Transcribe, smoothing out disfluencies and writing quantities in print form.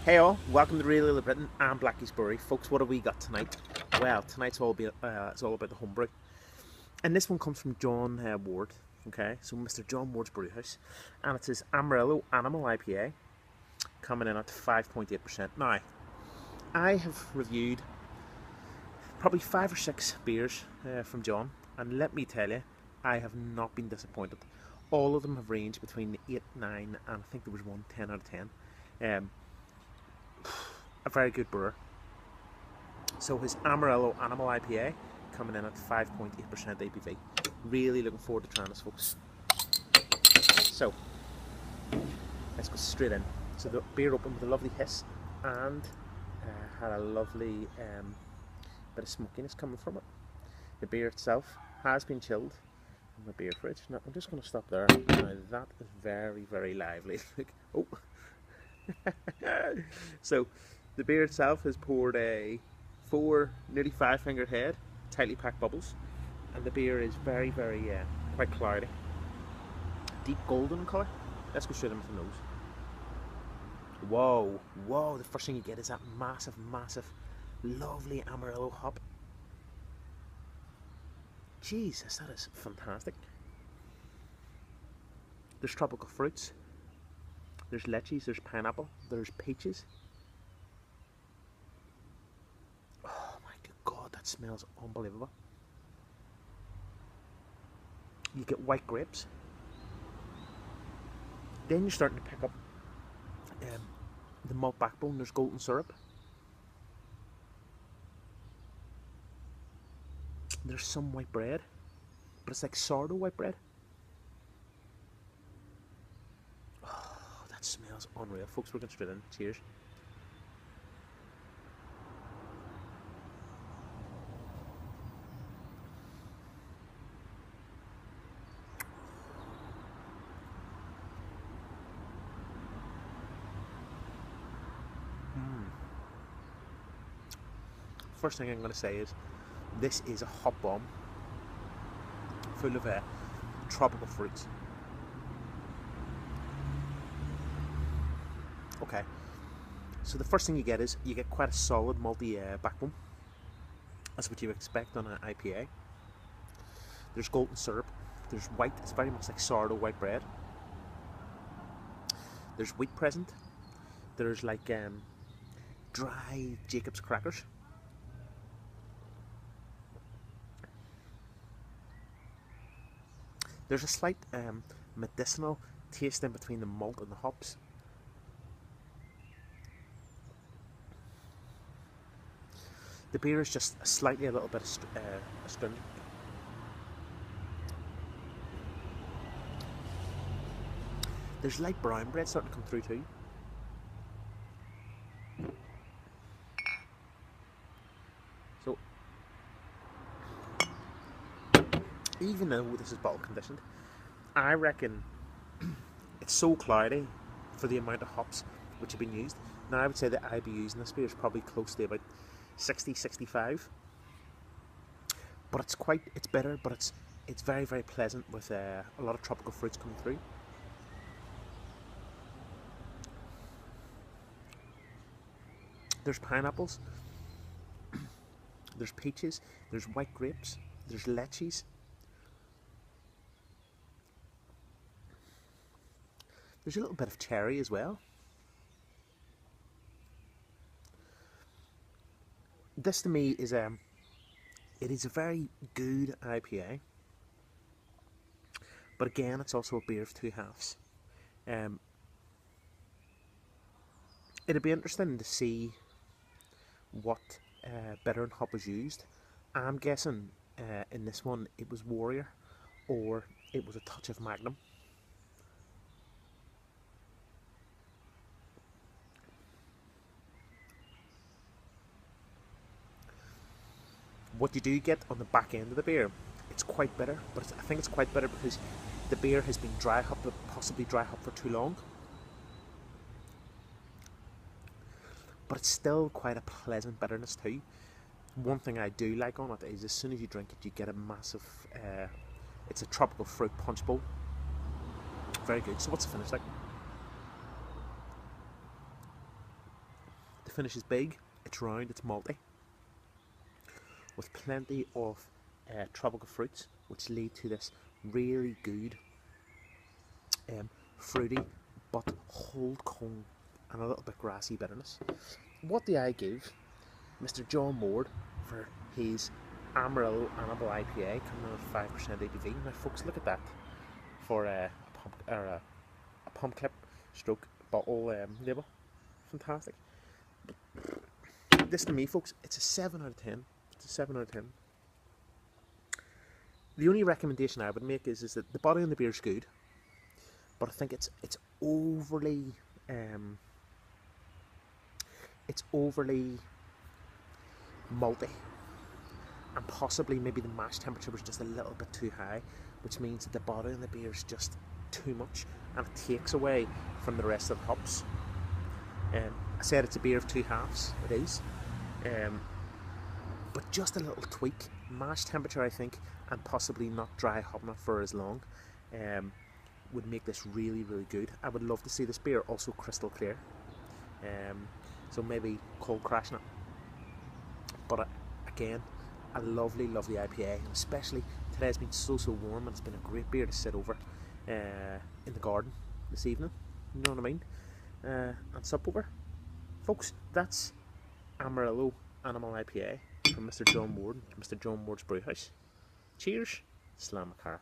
Hey all, welcome to Real Little Britain. I'm Blackie's Brewery. Folks, what have we got tonight? Well, tonight's it's all about the homebrew. And this one comes from John Ward, okay? So Mr. John Ward's Brewhouse. And it's his Amarillo Animal IPA, coming in at 5.8%. Now, I have reviewed probably 5 or 6 beers from John, and let me tell you, I have not been disappointed. All of them have ranged between 8, 9, and I think there was one 10 out of 10. A very good brewer. So his Amarillo Animal IPA coming in at 5.8% ABV. Really looking forward to trying this, folks. So let's go straight in. So the beer opened with a lovely hiss and had a lovely bit of smokiness coming from it. The beer itself has been chilled in my beer fridge. Now I'm just going to stop there. Now that is very, very lively. Oh. So the beer itself has poured a 4, nearly 5 finger head, tightly packed bubbles, and the beer is very, very quite cloudy, deep golden in colour. Let's go straight in with the nose. Whoa, whoa! The first thing you get is that massive, massive, lovely Amarillo hop. Jesus, that is fantastic. There's tropical fruits. There's lychees, there's pineapple, there's peaches. Oh my good God, that smells unbelievable. You get white grapes. Then you're starting to pick up the malt backbone. There's golden syrup. There's some white bread, but it's like sourdough white bread. Smells unreal, folks. We're going straight in. Cheers. First thing I'm going to say is this is a hop bomb full of tropical fruits. Okay, so the first thing you get is you get quite a solid malty backbone. That's what you expect on an IPA. There's golden syrup. There's white. It's very much like sourdough white bread. There's wheat present. There's like dry Jacob's crackers. There's a slight medicinal taste in between the malt and the hops. The beer is just slightly a little bit astringent. There's light brown bread starting to come through too. So, even though this is bottle conditioned, I reckon it's so cloudy for the amount of hops which have been used. Now I would say that IBUs in this beer is probably close to about 60, 65. But it's bitter, but it's very, very pleasant with a lot of tropical fruits coming through. There's pineapples, there's peaches, there's white grapes, there's lychees. There's a little bit of cherry as well. This to me is it is a very good IPA, but again it's also a beer of two halves. It'd be interesting to see what bitter and hop was used. I'm guessing in this one it was Warrior or it was a touch of Magnum. What you do get on the back end of the beer, it's quite bitter, but I think it's quite bitter because the beer has been dry hopped, possibly dry hopped for too long. But it's still quite a pleasant bitterness too. One thing I do like on it is as soon as you drink it, you get a massive, it's a tropical fruit punch bowl. Very good. So what's the finish like? finish is big, it's round, it's malty, with plenty of tropical fruits, which lead to this really good fruity but hold cone and a little bit grassy bitterness. What do I give Mr. John Ward for his Amarillo Annabelle IPA coming in at 5% ABV? Now folks, look at that for a pump clip stroke bottle label. Fantastic. This to me folks, it's a 7 out of 10. It's a 7 out of 10. The only recommendation I would make is that the body on the beer is good, but I think it's overly malty, and possibly maybe the mash temperature was just a little bit too high, which means that the body on the beer is just too much and it takes away from the rest of the hops. I said it's a beer of two halves, it is, but just a little tweak, mash temperature I think, and possibly not dry hopping it for as long, would make this really, really good. I would love to see this beer also crystal clear, so maybe cold crashing it. But again, a lovely, lovely IPA, and especially today's been so warm, and it's been a great beer to sit over in the garden this evening. You know what I mean? And sup over, folks. That's Amarillo Animal IPA from Mr. John Ward, Mr. John Ward's Brewhouse. Cheers, Slamacara.